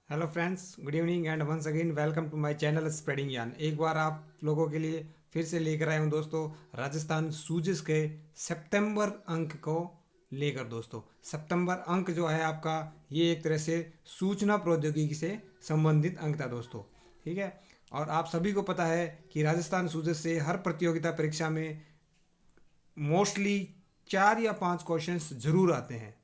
Hello friends, good evening and once again welcome to my channel spreading यान। एक बार आप लोगों के लिए फिर से लेकर आया हूँ दोस्तों, राजस्थान सूजिस के सितंबर अंक को लेकर। दोस्तों सितंबर अंक जो है आपका, ये एक तरह से सूचना प्रौद्योगिकी से संबंधित अंक था दोस्तों। ठीक है, और आप सभी को पता है कि राजस्थान सूजिस से हर प्रतियोगिता परीक्षा में मोस्टली 4 या 5 क्वेश्चंस जरूर आते हैं।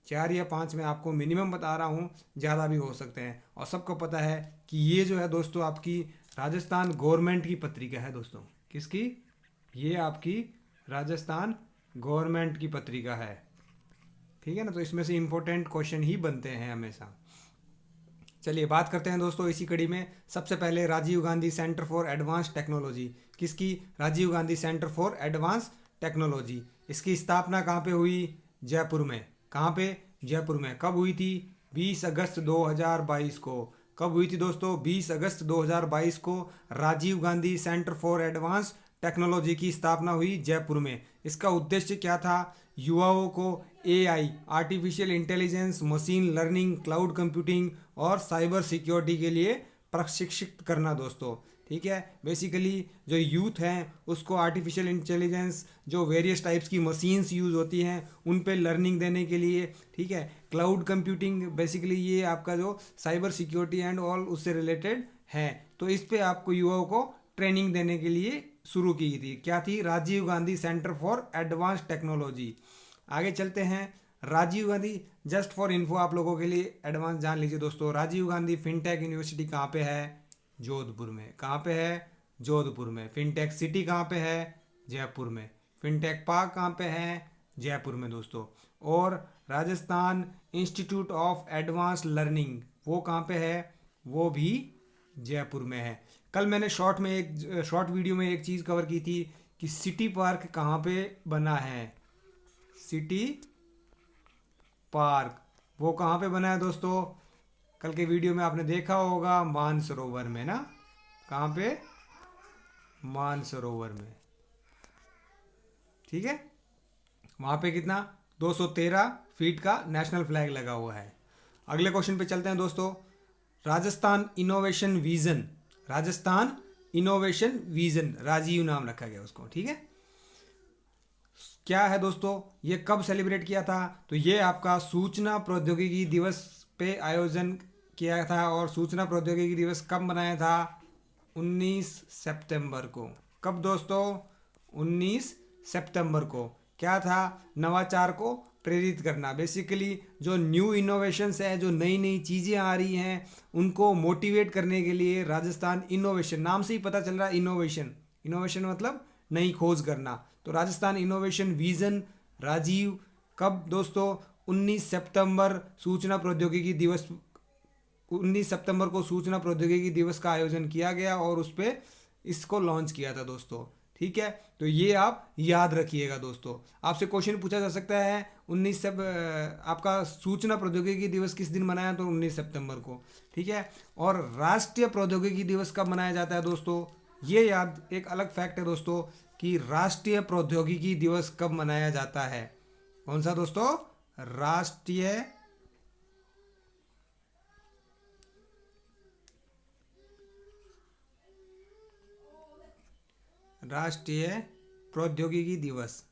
4 या 5 मैं आपको मिनिमम बता रहा हूँ, ज़्यादा भी हो सकते हैं। और सबको पता है कि ये जो है दोस्तों आपकी राजस्थान गवर्नमेंट की पत्रिका है दोस्तों। किसकी? ये आपकी राजस्थान गवर्नमेंट की पत्रिका है। ठीक है ना, तो इसमें से इम्पोर्टेंट क्वेश्चन ही बनते हैं हमेशा। चलिए बात करते हैं दोस्तों इसी कड़ी में। सबसे पहले Rajiv Gandhi centre for advance technology. किसकी? Rajiv Gandhi centre for advance technology. इसकी स्थापना कहाँ पे हुई? जयपुर में। कहाँ पे? जयपुर में। कब हुई थी? 20 अगस्त 2022 को। कब हुई थी दोस्तों? 20 अगस्त 2022 को Rajiv Gandhi centre for advance technology की स्थापना हुई जयपुर में। इसका उद्देश्य क्या था? युवाओं को AI, artificial intelligence, machine learning, cloud computing और साइबर सिक्योरिटी के लिए प्रशिक्षित करना दोस्तों। ठीक है, बेसिकली जो यूथ हैं उसको आर्टिफिशियल इंटेलिजेंस, जो वेरियस टाइप्स की मशीन्स यूज़ होती हैं उन पे लर्निंग देने के लिए। ठीक है, क्लाउड कंप्यूटिंग, बेसिकली ये आपका जो साइबर सिक्योरिटी एंड ऑल उससे रिलेटेड है। तो इस पे आपको युवाओं को ट्रेनिंग देने के लिए शुरू की गई थी। क्या थी? Rajiv Gandhi centre for advance technology. आगे चलते हैं। Rajiv Gandhi, just for info आप लोगों के लिए एडवांस जान लीजिए दोस्तों, राजीव गांधी फिनटेक यूनिवर्सिटी कहाँ पे है? जोधपुर में। कहाँ पे है? जोधपुर में। फिनटेक सिटी कहाँ पे है? जयपुर में। फिनटेक पार्क कहाँ पे है? जयपुर में दोस्तों। और Rajasthan institute of advance learning वो कहाँ पे है? वो भी जयपुर में है। कल मैंने शॉर्ट वीडियो में एक चीज़ कवर की थी कि सिटी पार्क कहाँ पे बना है। सिटी पार्क वो कहाँ पे बना है दोस्तों? कल के वीडियो में आपने देखा होगा, मानसरोवर में ना। कहाँ पे? मानसरोवर में। ठीक है, वहाँ पे कितना? 213 फीट का नेशनल फ्लैग लगा हुआ है। अगले क्वेश्चन पे चलते हैं दोस्तों। Rajasthan innovation vision. Rajasthan innovation vision, Rajiv नाम रखा गया उसको। ठीक है, क्या है दोस्तों? ये कब सेलिब्रेट किया था? तो ये आपका सूचना प्रौद्योगिकी दिवस पे आयोजन किया था। और सूचना प्रौद्योगिकी दिवस कब मनाया था? 19 सितंबर को। कब दोस्तों? 19 सितंबर को। क्या था? नवाचार को प्रेरित करना। बेसिकली जो न्यू इनोवेशंस है, जो नई नई चीज़ें आ रही हैं उनको मोटिवेट करने के लिए राजस्थान इनोवेशन, नाम से ही पता चल रहा है इनोवेशन। इनोवेशन मतलब नई खोज करना। तो राजस्थान इनोवेशन विजन राजीव, कब दोस्तों? 19 सितंबर सूचना प्रौद्योगिकी दिवस। 19 सितंबर को सूचना प्रौद्योगिकी दिवस का आयोजन किया गया और उस पर इसको लॉन्च किया था दोस्तों। ठीक है, तो ये आप याद रखिएगा दोस्तों। आपसे क्वेश्चन पूछा जा सकता है 19 सब आपका सूचना प्रौद्योगिकी दिवस किस दिन मनाया? तो 19 सितंबर को। ठीक है, और राष्ट्रीय प्रौद्योगिकी दिवस कब मनाया जाता है दोस्तों? ये याद, एक अलग फैक्ट है दोस्तों कि राष्ट्रीय प्रौद्योगिकी दिवस कब मनाया जाता है। कौन सा दोस्तों? राष्ट्रीय राष्ट्रीय प्रौद्योगिकी दिवस।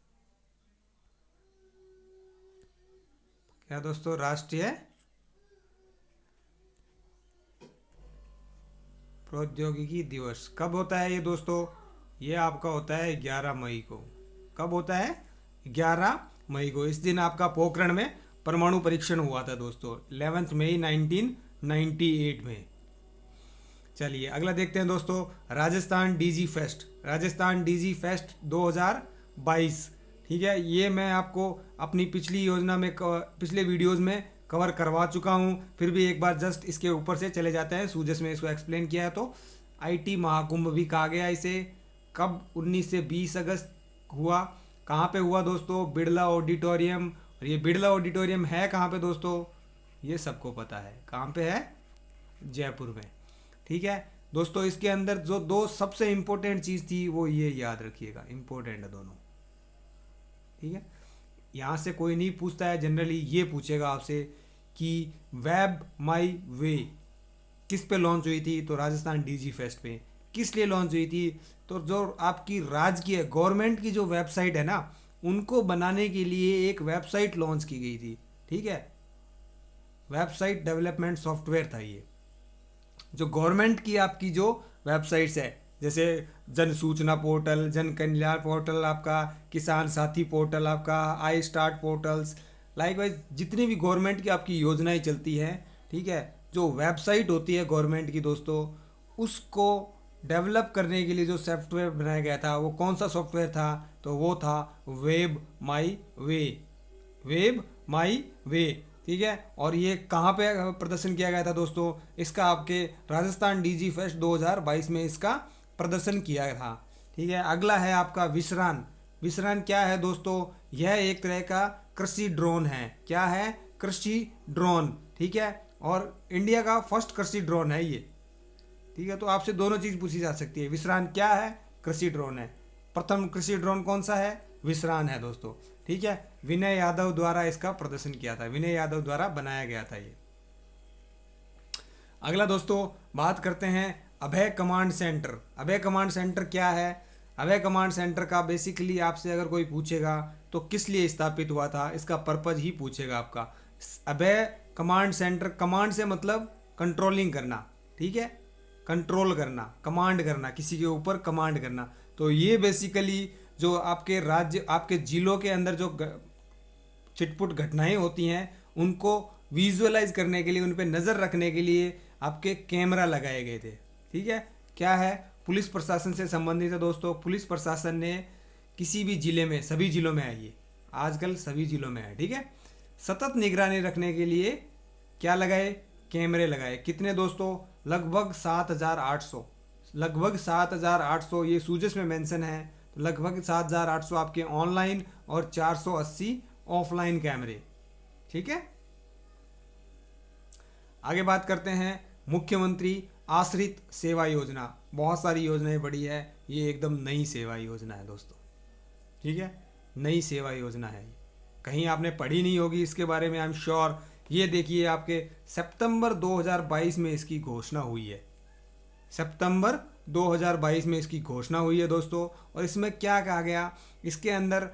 क्या दोस्तों? राष्ट्रीय प्रौद्योगिकी दिवस कब होता है ये दोस्तों? ये आपका होता है 11 मई को। कब होता है? 11 मई को। इस दिन आपका पोखरण में परमाणु परीक्षण हुआ था दोस्तों, 11 मई 1998 में। चलिए अगला देखते हैं दोस्तों, Rajasthan DG fest. Rajasthan DG fest 2022। ठीक है, ये मैं आपको अपनी पिछली योजना में पिछले वीडियोस में कवर करवा चुका हूँ। फिर भी एक बार जस्ट इसके ऊपर से चले जाते हैं। सूजस में इसको एक्सप्लेन किया है। तो आईटी महाकुंभ भी कहा गया इसे। कब? 19 से 20 अगस्त हुआ। कहाँ पे हुआ दोस्तों? बिड़ला ऑडिटोरियम। और ये बिड़ला ऑडिटोरियम है कहाँ पे दोस्तों? ये सबको पता है कहाँ पे है? जयपुर में। ठीक है दोस्तों, इसके अंदर जो दो सबसे इंपॉर्टेंट चीज़ थी वो ये याद रखिएगा, इंपॉर्टेंट है दोनों। ठीक है, यहाँ से कोई नहीं पूछता है जनरली, ये पूछेगा आपसे कि वेब माई वे किस पे लॉन्च हुई थी, तो राजस्थान डीजी फेस्ट पे। किस लिए लॉन्च हुई थी, तो जो आपकी राज्य की गवर्नमेंट की जो वेबसाइट है ना, उनको बनाने के लिए एक वेबसाइट लॉन्च की गई थी। ठीक है, वेबसाइट डेवलपमेंट सॉफ्टवेयर था ये, जो गवर्नमेंट की आपकी जो वेबसाइट्स है, जैसे जन सूचना पोर्टल, जन कल्याण पोर्टल आपका, किसान साथी पोर्टल आपका, आई स्टार्ट पोर्टल्स, लाइकवाइज जितनी भी गवर्नमेंट की आपकी योजनाएं चलती हैं, ठीक है, जो वेबसाइट होती है गवर्नमेंट की दोस्तों, उसको डेवलप करने के लिए जो सॉफ्टवेयर बनाया गया था, वो कौन सा सॉफ्टवेयर था, तो वो था वेब माई वे। वेब माई वे, ठीक है। और ये कहाँ पे प्रदर्शन किया गया था दोस्तों, इसका आपके राजस्थान डीजी फेस्ट 2022 में इसका प्रदर्शन किया था। ठीक है, अगला है आपका विश्रान। विश्रान क्या है दोस्तों, यह एक तरह का कृषि ड्रोन है। क्या है, कृषि ड्रोन, ठीक है, और इंडिया का फर्स्ट कृषि ड्रोन है ये। ठीक है, तो आपसे दोनों चीज पूछी जा सकती है, विश्रान क्या है, कृषि ड्रोन है। प्रथम कृषि ड्रोन कौन सा है, विश्रान है दोस्तों। ठीक है, विनय यादव द्वारा इसका प्रदर्शन किया था, विनय यादव द्वारा बनाया गया था ये। अगला दोस्तों बात करते हैं अभय कमांड सेंटर। अभय कमांड सेंटर क्या है, अभय कमांड सेंटर का बेसिकली आपसे अगर कोई पूछेगा तो किस लिए स्थापित हुआ था, इसका पर्पज ही पूछेगा आपका। अभय कमांड सेंटर, कमांड से मतलब कंट्रोलिंग करना, ठीक है, कंट्रोल करना, कमांड करना, किसी के ऊपर कमांड करना। तो ये बेसिकली जो आपके राज्य, आपके जिलों के अंदर जो छिटपुट घटनाएं होती हैं, उनको विजुअलाइज करने के लिए, उन पर नज़र रखने के लिए आपके कैमरा लगाए गए थे। ठीक है, क्या है, पुलिस प्रशासन से संबंधित है दोस्तों। पुलिस प्रशासन ने किसी भी जिले में, सभी जिलों में है ये, आजकल सभी जिलों में है, ठीक है, सतत निगरानी रखने के लिए क्या लगाए, कैमरे लगाए। कितने दोस्तों, लगभग 7,800, लगभग 7,800 ये सूजस में मेंशन है। तो लगभग 7,800 आपके ऑनलाइन और 480 ऑफलाइन कैमरे। ठीक है, आगे बात करते हैं मुख्यमंत्री आश्रित सेवा योजना। बहुत सारी योजनाएं बड़ी है, ये एकदम नई सेवा योजना है दोस्तों। ठीक है, नई सेवा योजना है, कहीं आपने पढ़ी नहीं होगी इसके बारे में, आई एम श्योर। ये देखिए आपके सितंबर 2022 में इसकी घोषणा हुई है, सितंबर 2022 में इसकी घोषणा हुई है दोस्तों। और इसमें क्या कहा गया, इसके अंदर,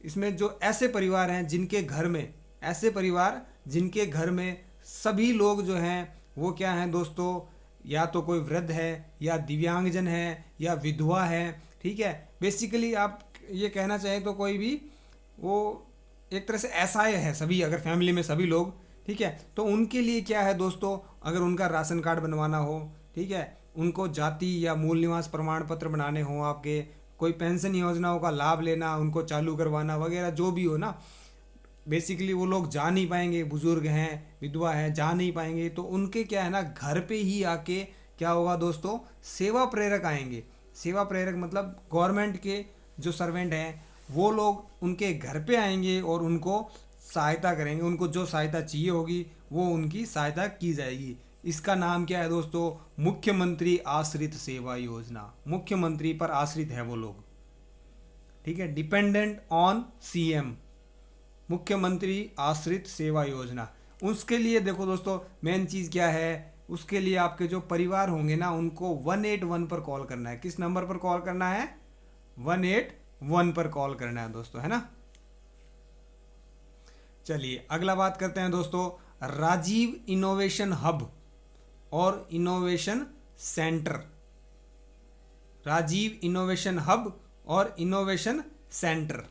इसमें जो ऐसे परिवार हैं जिनके घर में, ऐसे परिवार जिनके घर में सभी लोग जो हैं वो क्या हैं दोस्तों, या तो कोई वृद्ध है, या दिव्यांगजन है, या विधवा है। ठीक है, बेसिकली आप ये कहना चाहें तो कोई भी वो एक तरह से असहाय है सभी, अगर फैमिली में सभी लोग, ठीक है, तो उनके लिए क्या है दोस्तों, अगर उनका राशन कार्ड बनवाना हो, ठीक है, उनको जाति या मूल निवास प्रमाण पत्र बनाने हो, आपके कोई पेंशन योजनाओं का लाभ लेना, उनको चालू करवाना वगैरह जो भी हो ना, बेसिकली वो लोग जा नहीं पाएंगे, बुजुर्ग हैं, विधवा हैं, जा नहीं पाएंगे, तो उनके क्या है ना, घर पे ही आके क्या होगा दोस्तों, सेवा प्रेरक आएंगे। सेवा प्रेरक मतलब गवर्नमेंट के जो सर्वेंट हैं वो लोग उनके घर पे आएंगे और उनको सहायता करेंगे, उनको जो सहायता चाहिए होगी वो उनकी सहायता की जाएगी। इसका नाम क्या है दोस्तों, मुख्यमंत्री आश्रित सेवा योजना। मुख्यमंत्री पर आश्रित है वो लोग, ठीक है, डिपेंडेंट ऑन सीएम, मुख्यमंत्री आश्रित सेवा योजना। उसके लिए देखो दोस्तों मेन चीज़ क्या है, उसके लिए आपके जो परिवार होंगे ना, उनको 181 पर कॉल करना है। किस नंबर पर कॉल करना है, 181 पर कॉल करना है दोस्तों, है ना। चलिए अगला बात करते हैं दोस्तों, राजीव इनोवेशन हब और innovation centre. Rajiv innovation hub और इनोवेशन सेंटर।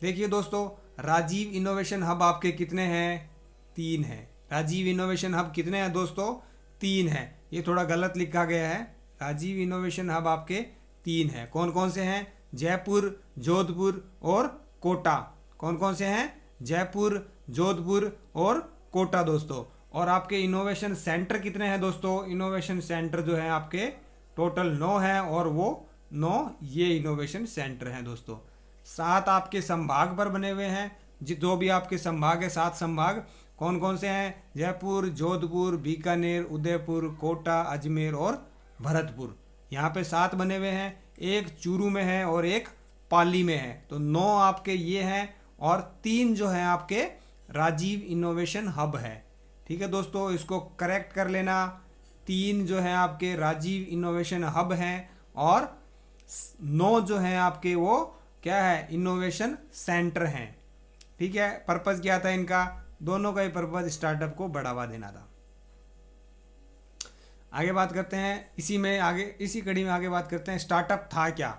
देखिए दोस्तों, राजीव इनोवेशन हब आपके कितने हैं, 3 हैं। राजीव इनोवेशन हब कितने हैं दोस्तों, 3 हैं। ये थोड़ा गलत लिखा गया है, राजीव इनोवेशन हब आपके 3 हैं। कौन कौन से हैं, जयपुर, जोधपुर और कोटा। कौन कौन से हैं, जयपुर, जोधपुर और कोटा दोस्तों। और आपके इनोवेशन सेंटर कितने हैं दोस्तों, इनोवेशन सेंटर जो है आपके टोटल 9 हैं, और वो 9 ये इनोवेशन सेंटर हैं दोस्तों। 7 आपके संभाग पर बने हुए हैं, जो भी आपके संभाग है, 7 संभाग कौन कौन से हैं, जयपुर, जोधपुर, बीकानेर, उदयपुर, कोटा, अजमेर और भरतपुर। यहाँ पे 7 बने हुए हैं, एक चूरू में है और एक पाली में है, तो 9 आपके ये हैं, और 3 जो है आपके राजीव इनोवेशन हब है। ठीक है दोस्तों, इसको करेक्ट कर लेना। 3 जो है आपके राजीव इनोवेशन हब हैं और 9 जो हैं आपके वो क्या है, इनोवेशन सेंटर हैं। ठीक है, पर्पस क्या था इनका, दोनों का ही पर्पस स्टार्टअप को बढ़ावा देना था। आगे बात करते हैं इसी कड़ी में आगे बात करते हैं स्टार्टअप था क्या।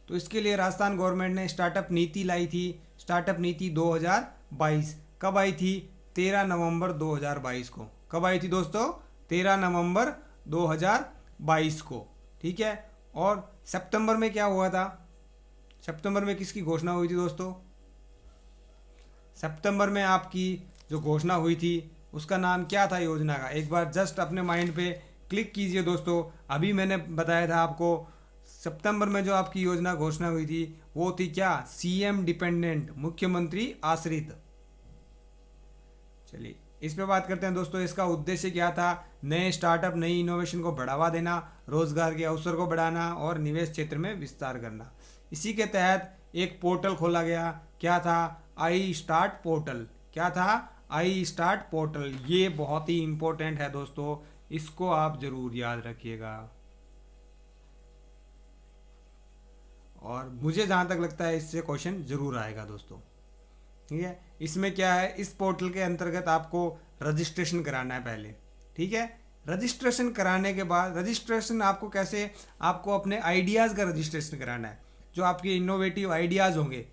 तो इसके लिए राजस्थान गवर्नमेंट ने स्टार्टअप नीति लाई थी। स्टार्टअप नीति 2022 कब आई थी, 13 नवंबर 2022 को। कब आई थी दोस्तों, 13 नवंबर 2022 को। ठीक है, और सितंबर में क्या हुआ था, सितंबर में किसकी घोषणा हुई थी दोस्तों, सितंबर में आपकी जो घोषणा हुई थी उसका नाम क्या था योजना का, एक बार जस्ट अपने माइंड पे क्लिक कीजिए दोस्तों। अभी मैंने बताया था आपको, सितंबर में जो आपकी योजना घोषणा हुई थी वो थी क्या, सीएम डिपेंडेंट, मुख्यमंत्री आश्रित। चलिए इस पे बात करते हैं दोस्तों। इसका उद्देश्य क्या था, नए स्टार्टअप नई इनोवेशन को बढ़ावा देना, रोजगार के अवसर को बढ़ाना और निवेश क्षेत्र में विस्तार करना। इसी के तहत एक पोर्टल खोला गया, क्या था, आई स्टार्ट पोर्टल। क्या था, आई स्टार्ट पोर्टल। ये बहुत ही इंपॉर्टेंट है दोस्तों, इसको आप जरूर याद रखिएगा। और मुझे जहां तक लगता है इससे क्वेश्चन जरूर आएगा दोस्तों। ठीक है, इसमें क्या है, इस पोर्टल के अंतर्गत आपको रजिस्ट्रेशन कराना है पहले। ठीक है, रजिस्ट्रेशन कराने के बाद, रजिस्ट्रेशन आपको कैसे, आपको अपने आइडियाज़ का रजिस्ट्रेशन कराना है, जो आपके इनोवेटिव आइडियाज़ होंगे।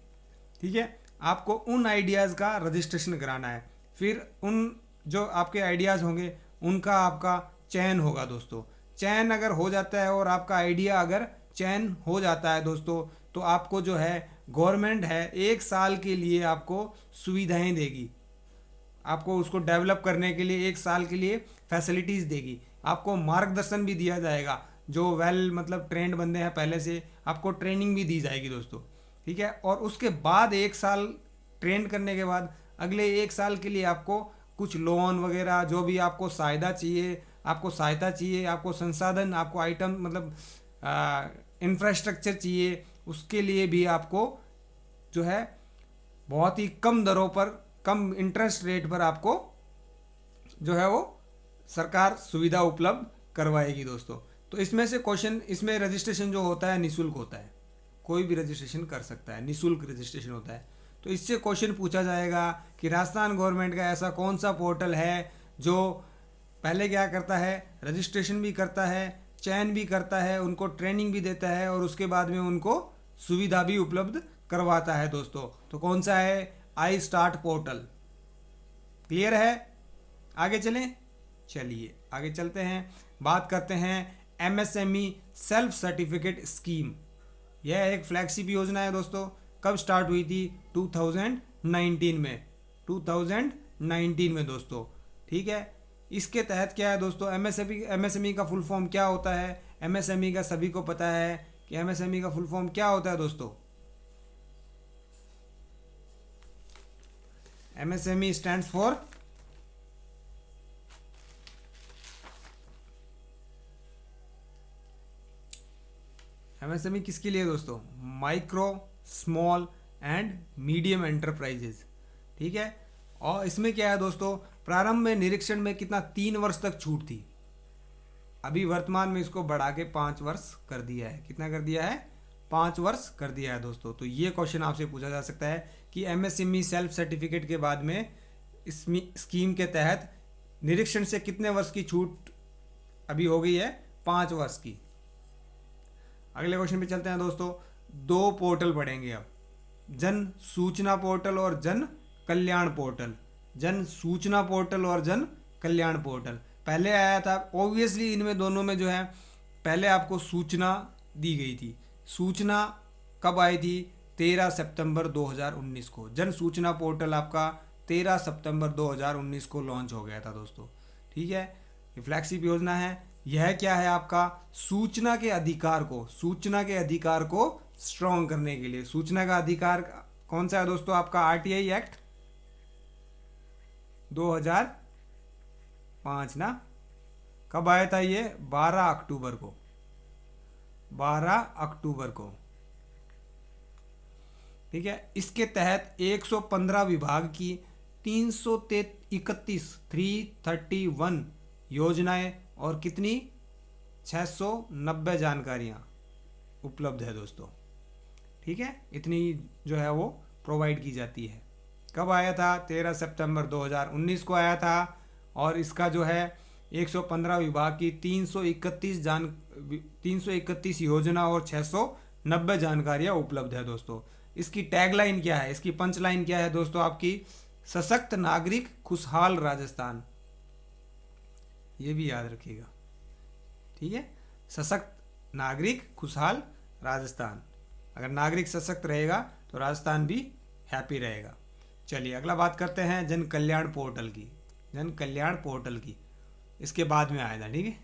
ठीक है, आपको उन आइडियाज़ का रजिस्ट्रेशन कराना है। फिर उन जो आपके आइडियाज़ होंगे उनका आपका चयन होगा दोस्तों। चयन अगर हो जाता है और आपका आइडिया अगर चयन हो जाता है दोस्तों, तो आपको जो है गवर्नमेंट है 1 साल के लिए आपको सुविधाएं देगी। आपको उसको डेवलप करने के लिए 1 साल के लिए फैसिलिटीज़ देगी। आपको मार्गदर्शन भी दिया जाएगा, जो मतलब ट्रेंड बंदे हैं पहले से, आपको ट्रेनिंग भी दी जाएगी दोस्तों। ठीक है, और उसके बाद 1 साल ट्रेन करने के बाद अगले 1 साल के लिए आपको कुछ लोन वगैरह, जो भी आपको सहायता चाहिए, आपको संसाधन, आपको आइटम इंफ्रास्ट्रक्चर चाहिए, उसके लिए भी आपको जो है बहुत ही कम दरों पर, कम इंटरेस्ट रेट पर आपको जो है वो सरकार सुविधा उपलब्ध करवाएगी दोस्तों। तो इसमें से क्वेश्चन, इसमें रजिस्ट्रेशन जो होता है निःशुल्क होता है, कोई भी रजिस्ट्रेशन कर सकता है, निःशुल्क रजिस्ट्रेशन होता है। तो इससे क्वेश्चन पूछा जाएगा कि राजस्थान गवर्नमेंट का ऐसा कौन सा पोर्टल है जो पहले क्या करता है, रजिस्ट्रेशन भी करता है, चयन भी करता है, उनको ट्रेनिंग भी देता है और उसके बाद में उनको सुविधा भी उपलब्ध करवाता है दोस्तों। तो कौन सा है, आई स्टार्ट पोर्टल। क्लियर है, आगे चलें। चलिए आगे चलते हैं, बात करते हैं एमएसएमई सेल्फ सर्टिफिकेट स्कीम। यह एक फ्लैगशिप योजना है दोस्तों। कब स्टार्ट हुई थी, 2019 में, 2019 में दोस्तों। ठीक है, इसके तहत क्या है दोस्तों, एमएसएमई का फुल फॉर्म क्या होता है, एमएसएमई का सभी को पता है कि एमएसएमई का फुल फॉर्म क्या होता है दोस्तों। एमएसएमई स्टैंड्स फॉर एमएसएमई किसके लिए दोस्तों, micro small and medium enterprises. ठीक है, और इसमें क्या है दोस्तों, प्रारंभ में निरीक्षण में कितना, 3 वर्ष तक छूट थी। अभी वर्तमान में इसको बढ़ा के 5 वर्ष कर दिया है। कितना कर दिया है, 5 वर्ष कर दिया है दोस्तों। तो ये क्वेश्चन आपसे पूछा जा सकता है कि एमएसएमई सेल्फ सर्टिफिकेट के बाद में इस स्कीम के तहत निरीक्षण से कितने वर्ष की छूट अभी हो गई है, 5 वर्ष की। अगले क्वेश्चन पे चलते हैं दोस्तों। 2 पोर्टल पढ़ेंगे अब, जन सूचना पोर्टल और जन कल्याण पोर्टल। जन सूचना पोर्टल और जन कल्याण पोर्टल पहले आया था। ऑब्वियसली इनमें दोनों में जो है पहले आपको सूचना दी गई थी। सूचना कब आई थी, 13 सितंबर 2019 को। जन सूचना पोर्टल आपका 13 सितंबर 2019 को लॉन्च हो गया था दोस्तों। ठीक है, ये फ्लैगशिप योजना है। यह क्या है, आपका सूचना के अधिकार को स्ट्रॉन्ग करने के लिए। सूचना का अधिकार कौन सा है दोस्तों, आपका आरटीआई एक्ट 2005 ना। कब आया था ये, 12 अक्टूबर को, 12 अक्टूबर को। ठीक है, इसके तहत 115 विभाग की 331 योजनाएं और कितनी 690 जानकारियाँ उपलब्ध है दोस्तों। ठीक है, इतनी जो है वो प्रोवाइड की जाती है। कब आया था? 13 सितंबर 2019 को आया था। और इसका जो है 115 विभाग की 331 योजना और 690 जानकारियाँ उपलब्ध है दोस्तों। इसकी टैगलाइन क्या है, इसकी पंच लाइन क्या है दोस्तों आपकी? सशक्त नागरिक खुशहाल राजस्थान। ये भी याद रखिएगा। ठीक है, सशक्त नागरिक खुशहाल राजस्थान। अगर नागरिक सशक्त रहेगा तो राजस्थान भी हैप्पी रहेगा। चलिए अगला बात करते हैं जन कल्याण पोर्टल की। जन कल्याण पोर्टल की इसके बाद में आया था। ठीक है,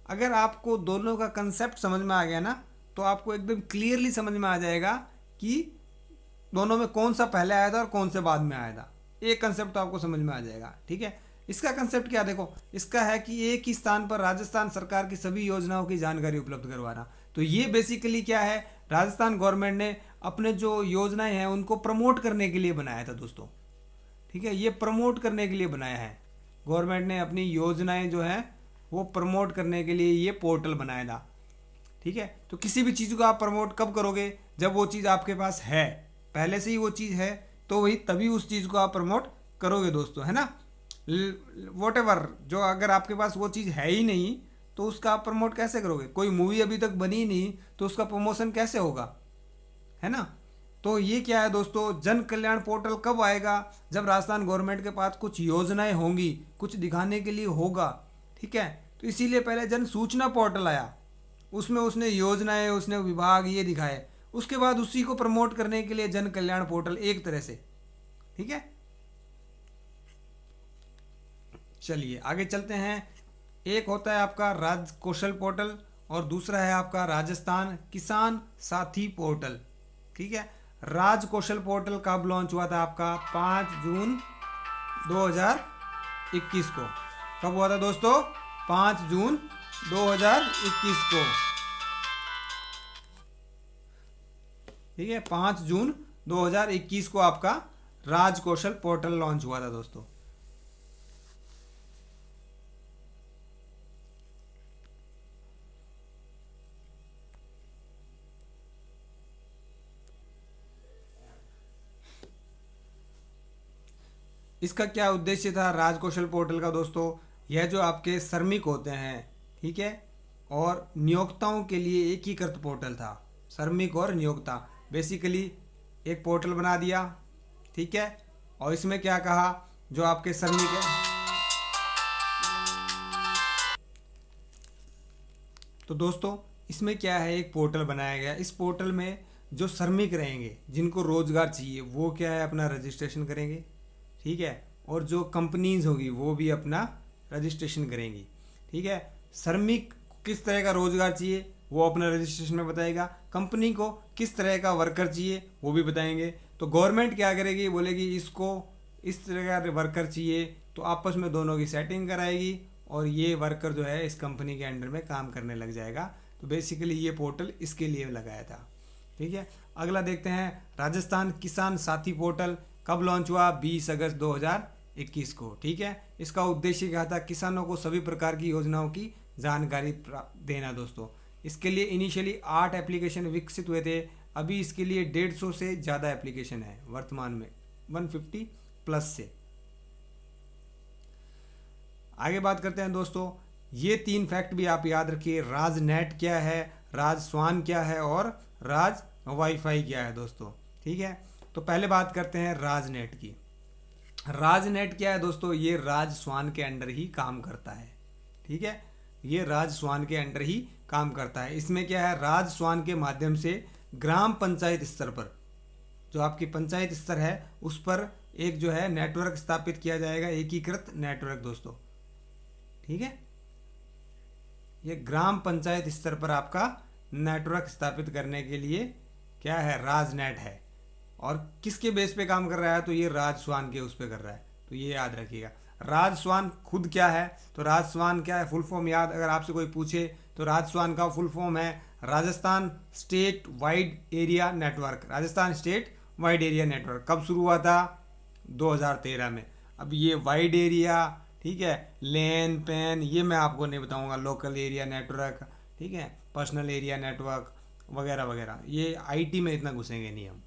अगर आपको दोनों का कंसेप्ट समझ में आ गया ना तो आपको एकदम क्लियरली समझ में आ जाएगा कि दोनों में कौन सा पहले आया था और कौन से बाद में आया था। एक कंसेप्ट तो आपको समझ में आ जाएगा। ठीक है, इसका कंसेप्ट क्या देखो, इसका है कि एक ही स्थान पर राजस्थान सरकार की सभी योजनाओं की जानकारी उपलब्ध करवाना। तो ये बेसिकली क्या है, राजस्थान गवर्नमेंट ने अपने जो योजनाएं हैं उनको प्रमोट करने के लिए बनाया था दोस्तों। ठीक है, ये प्रमोट करने के लिए बनाया है गवर्नमेंट ने, अपनी योजनाएं जो है वो प्रमोट करने के लिए ये पोर्टल बनाया था। ठीक है, तो किसी भी चीज़ को आप प्रमोट कब करोगे? जब वो चीज़ आपके पास है, पहले से ही वो चीज़ है तो वही तभी उस चीज़ को आप प्रमोट करोगे दोस्तों, है ना। वॉट एवर, जो अगर आपके पास वो चीज़ है ही नहीं तो उसका आप प्रमोट कैसे करोगे? कोई मूवी अभी तक बनी नहीं तो उसका प्रमोशन कैसे होगा, है ना। तो ये क्या है दोस्तों, जन कल्याण पोर्टल कब आएगा? जब राजस्थान गवर्नमेंट के पास कुछ योजनाएं होंगी, कुछ दिखाने के लिए होगा। ठीक है, तो इसीलिए पहले जन सूचना पोर्टल आया, उसमें उसने योजनाएं, उसने विभाग ये दिखाए, उसके बाद उसी को प्रमोट करने के लिए जन कल्याण पोर्टल एक तरह से। ठीक है, चलिए आगे चलते हैं। एक होता है आपका राज्य कौशल पोर्टल और दूसरा है आपका राजस्थान किसान साथी पोर्टल। ठीक है, राज कौशल पोर्टल कब लॉन्च हुआ था आपका? 5 जून 2021 को। कब हुआ था दोस्तों? 5 जून 2021 को। ठीक है, 5 जून 2021 को आपका राज कौशल पोर्टल लॉन्च हुआ था दोस्तों। इसका क्या उद्देश्य था राज कौशल पोर्टल का दोस्तों? यह जो आपके श्रमिक होते हैं, ठीक है, और नियोक्ताओं के लिए एकीकृत पोर्टल था। श्रमिक और नियोक्ता बेसिकली एक पोर्टल बना दिया। ठीक है, और इसमें क्या कहा, जो आपके श्रमिक है, तो दोस्तों इसमें क्या है, एक पोर्टल बनाया गया। इस पोर्टल में जो श्रमिक रहेंगे, जिनको रोजगार चाहिए, वो क्या है, अपना रजिस्ट्रेशन करेंगे। ठीक है, और जो कंपनीज होगी वो भी अपना रजिस्ट्रेशन करेंगी। ठीक है, श्रमिक किस तरह का रोजगार चाहिए वो अपना रजिस्ट्रेशन में बताएगा, कंपनी को किस तरह का वर्कर चाहिए वो भी बताएंगे। तो गवर्नमेंट क्या करेगी, बोलेगी इसको इस तरह का वर्कर चाहिए, तो आपस में दोनों की सेटिंग कराएगी और ये वर्कर जो है इस कंपनी के अंडर में काम करने लग जाएगा। तो बेसिकली ये पोर्टल इसके लिए लगाया था। ठीक है, अगला देखते हैं राजस्थान किसान साथी पोर्टल कब लॉन्च हुआ? 20 अगस्त 2021 को। ठीक है, इसका उद्देश्य क्या था, किसानों को सभी प्रकार की योजनाओं की जानकारी देना दोस्तों। इसके लिए इनिशियली 8 एप्लीकेशन विकसित हुए थे, अभी इसके लिए 150 से ज़्यादा एप्लीकेशन है वर्तमान में, 150 प्लस से। आगे बात करते हैं दोस्तों, ये 3 फैक्ट भी आप याद रखिए। राजनेट क्या है, राज स्वान क्या है और राज वाईफाई क्या है दोस्तों। ठीक है, तो पहले बात करते हैं राजनेट की। राजनेट क्या है दोस्तों, ये राज स्वान के अंडर ही काम करता है। ठीक है, ये राज स्वान के अंडर ही काम करता है। इसमें क्या है, राज स्वान के माध्यम से ग्राम पंचायत स्तर पर, जो आपकी पंचायत स्तर है उस पर एक जो है नेटवर्क स्थापित किया जाएगा, एकीकृत नेटवर्क दोस्तों। ठीक है, ये ग्राम पंचायत स्तर पर आपका नेटवर्क स्थापित करने के लिए क्या है, राजनेट है। और किसके बेस पे काम कर रहा है, तो ये राज स्वान के उस पे कर रहा है। तो ये याद रखिएगा। राज स्वान खुद क्या है, तो राज स्वान क्या है, फुल फॉर्म याद अगर आपसे कोई पूछे तो राज स्वान का फुल फॉर्म है Rajasthan state wide area network. Rajasthan state wide area network कब शुरू हुआ था? 2013 में। अब ये वाइड एरिया, ठीक है, लेन पैन, ये मैं आपको नहीं बताऊंगा, लोकल एरिया नेटवर्क, ठीक है, पर्सनल एरिया नेटवर्क वगैरह वगैरह, ये आईटी में इतना घुसेंगे नहीं हम।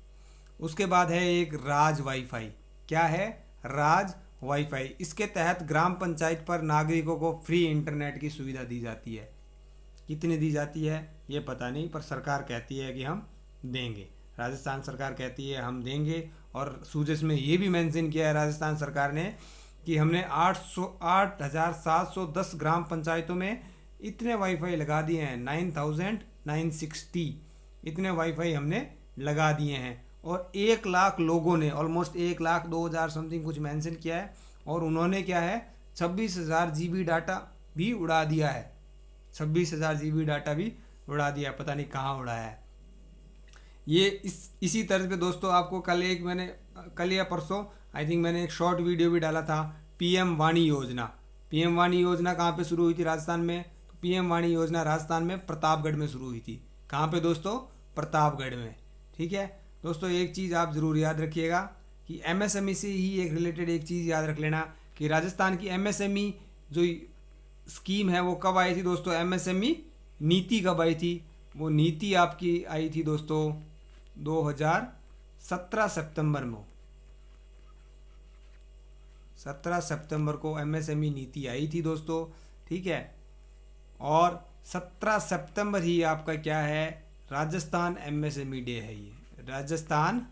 उसके बाद है एक राज वाईफाई। क्या है? राज वाईफाई। इसके तहत ग्राम पंचायत पर नागरिकों को फ्री इंटरनेट की सुविधा दी जाती है। कितनी दी जाती है ये पता नहीं, पर सरकार कहती है कि हम देंगे, राजस्थान सरकार कहती है हम देंगे। और सूजस में ये भी मेंशन किया है राजस्थान सरकार ने कि हमने 8,710 ग्राम पंचायतों में इतने वाईफाई लगा दिए हैं, 9,960 इतने वाईफाई हमने लगा दिए हैं। और 1 लाख लोगों ने, ऑलमोस्ट 1,02,000 समथिंग कुछ मेंशन किया है, और उन्होंने क्या है 26,000 GB डाटा भी उड़ा दिया है। 26,000 GB डाटा भी उड़ा दिया, पता नहीं कहाँ उड़ाया है। ये इसी तरह पे दोस्तों आपको कल या परसों आई थिंक मैंने एक शॉर्ट वीडियो भी डाला था, पीएम वाणी योजना। पीएम वाणी योजना कहाँ पे शुरू हुई थी? राजस्थान में। तो पीएम वाणी योजना राजस्थान में प्रतापगढ़ में शुरू हुई थी। कहाँ पे दोस्तों? प्रतापगढ़ में। ठीक है दोस्तों, एक चीज़ आप ज़रूर याद रखिएगा कि एमएसएमई से ही एक रिलेटेड एक चीज़ याद रख लेना कि राजस्थान की एमएसएमई जो स्कीम है वो कब आई थी दोस्तों? एमएसएमई नीति कब आई थी? वो नीति आपकी आई थी दोस्तों 2017 सितंबर में। 17 सितंबर को एमएसएमई नीति आई थी दोस्तों, ठीक है। और 17 सितंबर ही आपका क्या है? राजस्थान एमएसएमई डे है। ये राजस्थान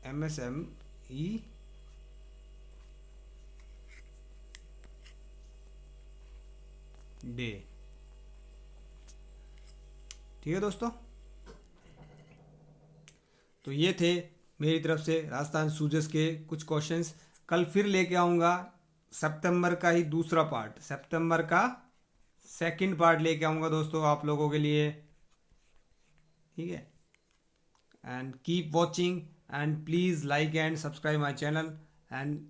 एमएसएमई डे, ठीक है दोस्तों। तो ये थे मेरी तरफ से राजस्थान सूजस के कुछ क्वेश्चंस। कल फिर लेके आऊँगा सितंबर का ही दूसरा पार्ट, सितंबर का सेकंड पार्ट लेके आऊँगा दोस्तों आप लोगों के लिए, ठीक है। And keep watching and please like and subscribe my channel. And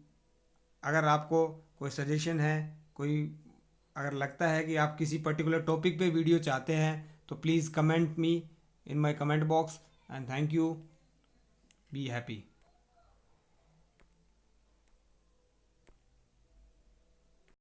अगर आपको कोई सजेशन है, कोई अगर लगता है कि आप किसी पर्टिकुलर टॉपिक पे वीडियो चाहते हैं तो please comment me in my comment box. And thank you, be happy.